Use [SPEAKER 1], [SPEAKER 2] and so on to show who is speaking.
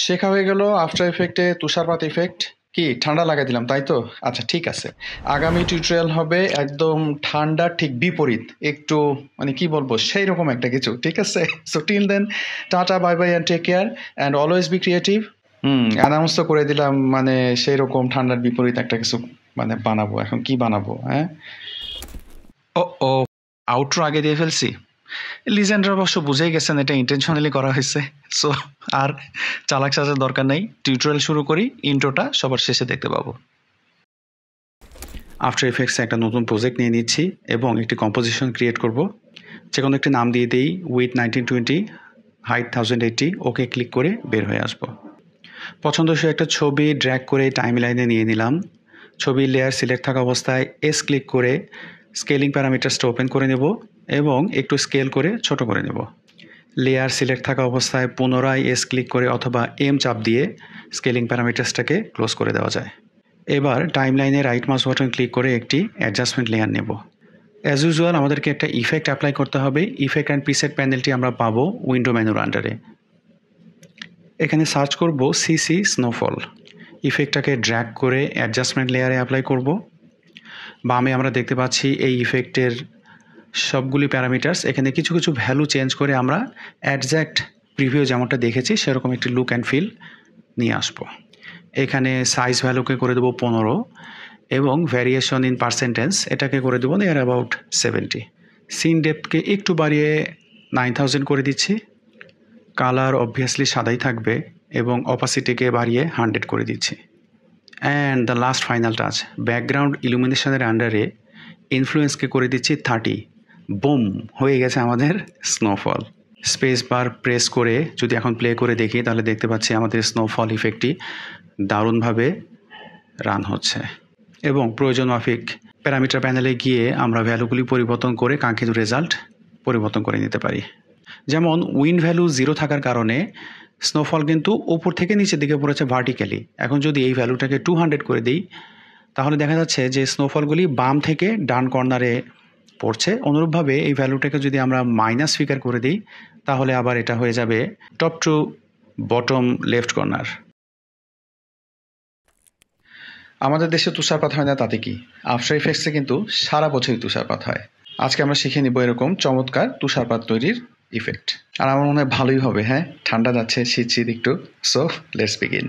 [SPEAKER 1] শেখা হয়ে গেল আফটার ইফেক্টে তুষারপাত ইফেক্ট। কি ঠান্ডা লাগাই দিলাম তাই তো? আচ্ছা ঠিক আছে। আগামী টিউটোরিয়াল হবে একদম ঠান্ডা ঠিক বিপরীত, একটু মানে কি বলবো সেই রকম একটা কিছু, ঠিক আছে? So till then, tata, bye bye and take care and always be creative. Announce তো করে দিলাম, মানে সেই রকম ঠান্ডার বিপরীত একটা কিছু মানে বানাবো। এখন কি বানাবো? হ্যাঁ, ও ও আউটরো আগে দিয়ে ফেলছি। লিজেন্ডার অবশ্য বুঝেই গেছেন এটা ইন্টেনশনালি করা হয়েছে। সো আর চালাক সাজার দরকার নেই, টিউটোরিয়াল শুরু করি। ইন্ট্রোটা সবার শেষে দেখতে পাবো। আফটার ইফেক্টসে একটা নতুন প্রজেক্ট নিয়ে নিচ্ছি এবং একটি কম্পোজিশন ক্রিয়েট করব। যে কোনো একটি নাম দিয়ে দিই, উইথ 1920, হাইট 1080। ওকে ক্লিক করে বের হয়ে আসবো। পছন্দসই একটা ছবি ড্র্যাগ করে টাইম লাইনে নিয়ে নিলাম। ছবির লেয়ার সিলেক্ট থাকা অবস্থায় এস ক্লিক করে স্কেলিং প্যারামিটারসটা ওপেন করে নেব এবং একটু স্কেল করে ছোট করে নেব। লেয়ার সিলেক্ট থাকা অবস্থায় পুনরায় এস ক্লিক করে অথবা এম চাপ দিয়ে স্কেলিং প্যারামিটারসটাকে ক্লোজ করে দেওয়া যায়। এবার টাইমলাইনে রাইট মাউস বাটন ক্লিক করে একটি অ্যাডজাস্টমেন্ট লেয়ার নেব। অ্যাজ ইউজুয়াল আমাদেরকে একটা ইফেক্ট অ্যাপ্লাই করতে হবে। ইফেক্ট অ্যান্ড প্রিসেট প্যানেলটি আমরা পাবো উইন্ডো মেনুর আন্ডারে। এখানে সার্চ করব সিসি স্নোফল। ইফেক্টটাকে ড্র্যাগ করে অ্যাডজাস্টমেন্ট লেয়ারে অ্যাপ্লাই করব। বামে আমরা দেখতে পাচ্ছি এই ইফেক্টের সবগুলি প্যারামিটার্স। এখানে কিছু কিছু ভ্যালু চেঞ্জ করে আমরা অ্যাডজ্যাক্ট প্রিভিউ যেমনটা দেখেছি সেরকম একটি লুক অ্যান্ড ফিল নিয়ে আসবো। এখানে সাইজ ভ্যালুকে করে দেবো 15 এবং ভ্যারিয়েশন ইন পার্সেন্টেজ এটাকে করে দেবো নিয়ার অ্যাবাউট 70। সিন ডেপথকে একটু বাড়িয়ে 9000 করে দিচ্ছি। কালার অবভিয়াসলি সাদাই থাকবে এবং অপাসিটিকে বাড়িয়ে 100 করে দিচ্ছি। And the last final touch, background ইলুমিনেশনের আন্ডারে ইনফ্লুয়েন্সকে করে দিচ্ছি 30। বুম, হয়ে গেছে আমাদের স্নোফল। স্পেস বার প্রেস করে যদি এখন প্লে করে দেখি তাহলে দেখতে পাচ্ছি আমাদের স্নোফল ইফেক্টটি দারুণভাবে রান হচ্ছে। এবং প্রয়োজন মাফিক প্যারামিটার প্যানেলে গিয়ে আমরা ভ্যালুগুলি পরিবর্তন করে কাঙ্ক্ষিত রেজাল্ট পরিবর্তন করে নিতে পারি। যেমন উইন্ড ভ্যালু 0 থাকার কারণে স্নোফল কিন্তু উপর থেকে নিচের দিকে পড়েছে ভার্টিক্যালি। এখন যদি এই ভ্যালুটাকে 200 করে দিই তাহলে দেখা যাচ্ছে যে স্নোফলগুলি বাম থেকে ডান কর্নারে পড়ছে। অনুরূপভাবে এই ভ্যালুটাকে যদি আমরা মাইনাস ফিগার করে দিই তাহলে আবার এটা হয়ে যাবে top to bottom left corner. আমাদের দেশে তুষারপাত হয় না তাতে কি, আফটার ইফেক্টসে কিন্তু সারা বছরই তুষারপাত হয়। আজকে আমরা শিখে নিব এরকম চমৎকার তুষারপাত তৈরির ইফেক্ট। আর আমার মনে হয় ভালোই হবে। হ্যাঁ, ঠান্ডা যাচ্ছে, শীত শীত একটু। So let's begin.